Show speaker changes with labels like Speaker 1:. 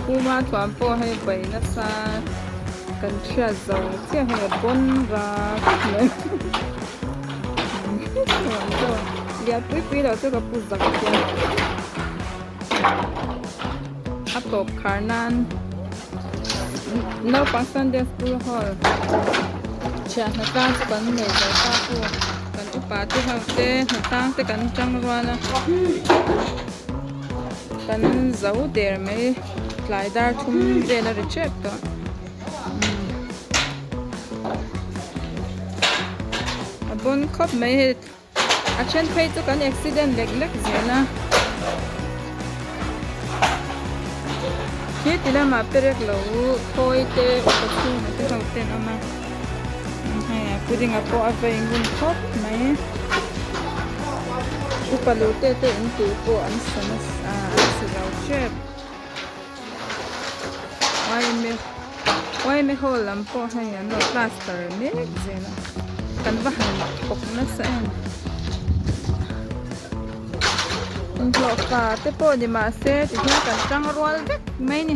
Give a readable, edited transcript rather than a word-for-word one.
Speaker 1: kuma thuam po hay bay na sa kan chia dầu chia hay bon ra ne ya pui lo cho ka pu zak kia atop karnan no pang Sunday school hall cha na ka chu kan nei da ta pu kan upa tu ha te na tang te kan chang ro na kan zau der me tlai dar thum de na rechep to bon khop mai a chen phei chu kan accident lek zena hi tila ma perek lo khoi te opasu na te hoten ama ha puding apo ave ingun khop mai upalu te in tu po an sanas a silaw chep wai me ho lam po ha ya no plaster ne zena kan bahan pok na sa en lo pa te po di ma se ti kan chang rol vek mai ni